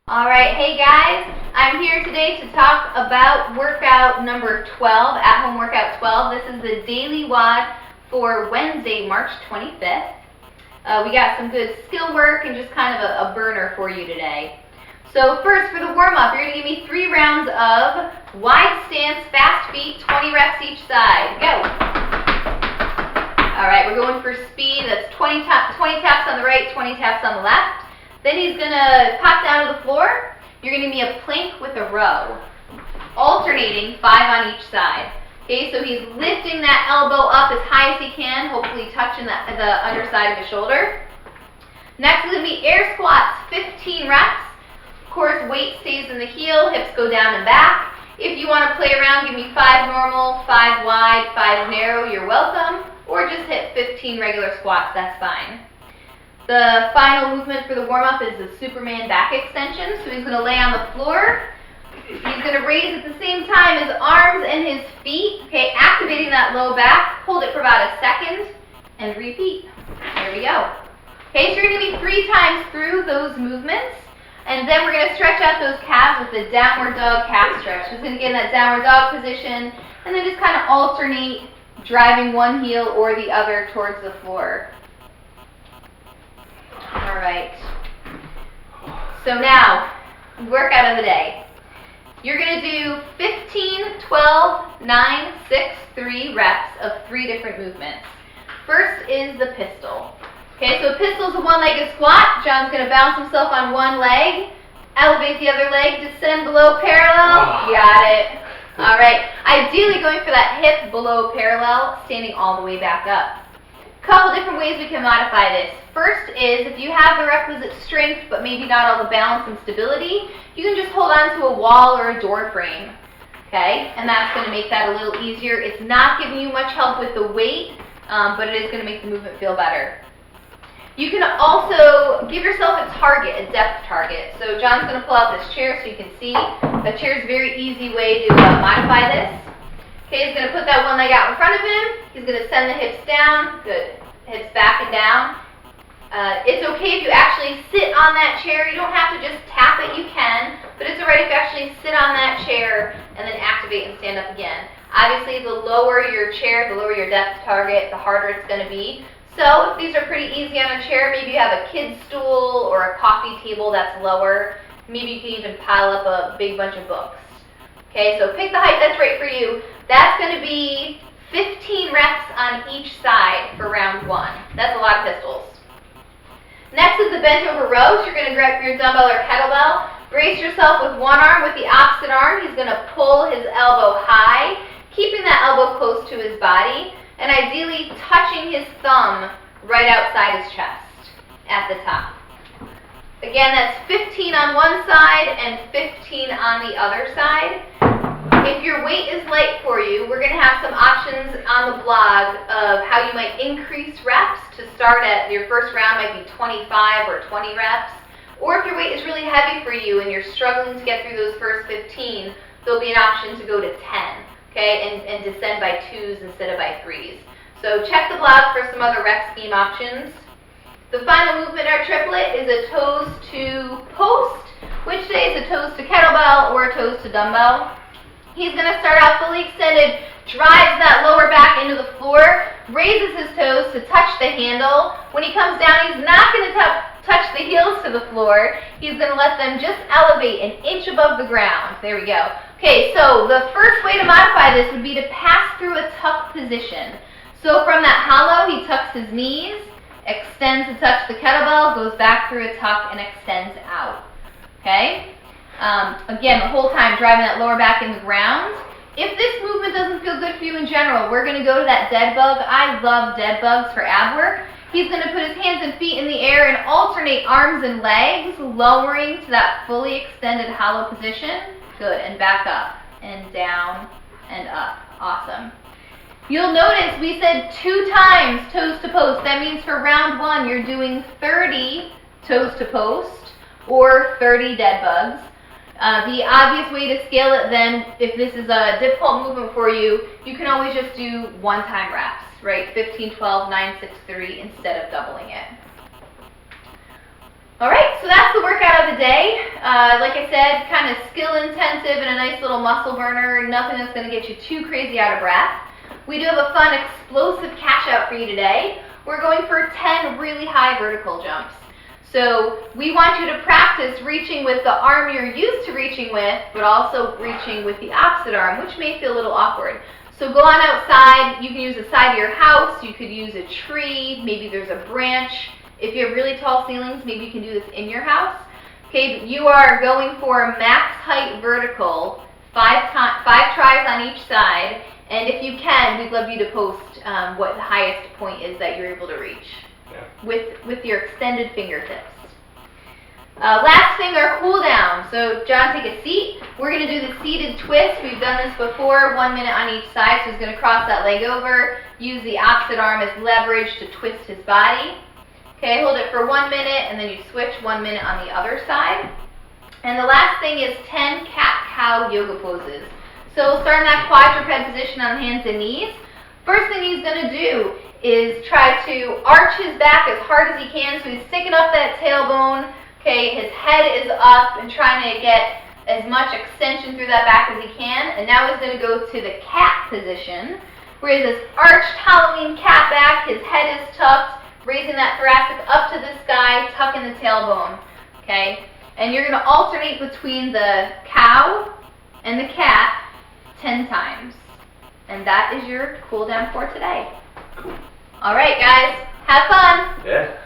All right, hey guys, I'm here today to talk about workout number 12, at-home workout 12. This is the daily WOD for Wednesday, March 25th. We got some good skill work and just kind of a burner for you today. So first, for the warm-up, you're going to give me 3 rounds of wide stance, fast feet, 20 reps each side. Go! All right, we're going for speed. That's 20 taps on the right, 20 taps on the left. Then he's going to pop down to the floor. You're going to give me a plank with a row, alternating 5 on each side. Okay, so he's lifting that elbow up as high as he can, hopefully touching the underside of his shoulder. Next is going to be air squats, 15 reps. Of course, weight stays in the heel, hips go down and back. If you want to play around, give me 5 normal, 5 wide, 5 narrow, you're welcome. Or just hit 15 regular squats, that's fine. The final movement for the warm-up is the Superman back extension. So he's going to lay on the floor. He's going to raise at the same time his arms and his feet. Okay, activating that low back. Hold it for about a second and repeat. There we go. Okay, so you're going to be 3 times through those movements. And then we're going to stretch out those calves with the downward dog calf stretch. Just going to get in that downward dog position and then just kind of alternate driving one heel or the other towards the floor. All right. So now, workout of the day. You're going to do 15, 12, 9, 6, 3 reps of 3 different movements. First is the pistol. Okay, so pistol is a one-legged squat. John's going to bounce himself on one leg, elevate the other leg, descend below parallel. Got it. All right. Ideally going for that hip below parallel, standing all the way back up. Couple different ways we can modify this. First is if you have the requisite strength but maybe not all the balance and stability, you can just hold on to a wall or a door frame. Okay, and that's going to make that a little easier. It's not giving you much help with the weight, but it is going to make the movement feel better. You can also give yourself a target, a depth target. So John's going to pull out this chair so you can see. The chair is a very easy way to modify this. Okay, he's going to put that one leg out in front of him. He's going to send the hips down. Good. Hips back and down. It's okay if you actually sit on that chair. You don't have to just tap it. You can. But it's alright if you actually sit on that chair and then activate and stand up again. Obviously, the lower your chair, the lower your depth target, the harder it's going to be. So if these are pretty easy on a chair, maybe you have a kid's stool or a coffee table that's lower. Maybe you can even pile up a big bunch of books. Okay, so pick the height that's right for you. That's going to be 15 reps on each side for round 1. That's a lot of pistols. Next is the bent over row. So you're going to grab your dumbbell or kettlebell. Brace yourself with one arm. With the opposite arm, he's going to pull his elbow high, keeping that elbow close to his body, and ideally touching his thumb right outside his chest at the top. Again, that's 15 on one side and 15 on the other side. If your weight is light for you, we're going to have some options on the blog of how you might increase reps. To start at your first round might be 25 or 20 reps. Or if your weight is really heavy for you and you're struggling to get through those first 15, there'll be an option to go to 10, okay, and descend by 2s instead of by 3s. So check the blog for some other rep scheme options. The final movement in our triplet is a toes to post, which today is a toes to kettlebell or a toes to dumbbell. He's going to start out fully extended, drives that lower back into the floor, raises his toes to touch the handle. When he comes down, he's not going to touch the heels to the floor. He's going to let them just elevate an inch above the ground. There we go. Okay, so the first way to modify this would be to pass through a tuck position. So from that hollow, he tucks his knees, extends to touch the kettlebell, goes back through a tuck, and extends out. Okay? Again, the whole time driving that lower back in the ground. If this movement doesn't feel good for you in general, we're going to go to that dead bug. I love dead bugs for ab work. He's going to put his hands and feet in the air and alternate arms and legs, lowering to that fully extended hollow position. Good, and back up, and down, and up. Awesome. You'll notice we said 2 times toes to post. That means for round 1, you're doing 30 toes to post or 30 dead bugs. The obvious way to scale it then, if this is a difficult movement for you, you can always just do one-time reps, right? 15, 12, 9, 6, 3 instead of doubling it. All right, so that's the workout of the day. like I said, kind of skill intensive and a nice little muscle burner. Nothing that's going to get you too crazy out of breath. We do have a fun explosive cash out for you today. We're going for 10 really high vertical jumps. So we want you to practice reaching with the arm you're used to reaching with, but also reaching with the opposite arm, which may feel a little awkward. So go on outside. You can use the side of your house. You could use a tree. Maybe there's a branch. If you have really tall ceilings, maybe you can do this in your house. Okay, but you are going for max height vertical, five tries on each side. And if you can, we'd love you to post what the highest point is that you're able to reach with your extended fingertips. Last thing, our cool down. So John, take a seat. We're going to do the seated twist. We've done this before, 1 minute on each side. So he's going to cross that leg over, use the opposite arm as leverage to twist his body. Okay, hold it for 1 minute, and then you switch 1 minute on the other side. And the last thing is 10 cat-cow yoga poses. So we'll start in that quadruped position on hands and knees. First thing he's going to do is try to arch his back as hard as he can. So he's sticking up that tailbone. Okay, his head is up and trying to get as much extension through that back as he can. And now he's going to go to the cat position, where he has this arched Halloween cat back. His head is tucked, raising that thoracic up to the sky, tucking the tailbone. Okay, and you're going to alternate between the cow and the cat 10 times. And that is your cool down for today. Cool. All right, guys, have fun. Yeah.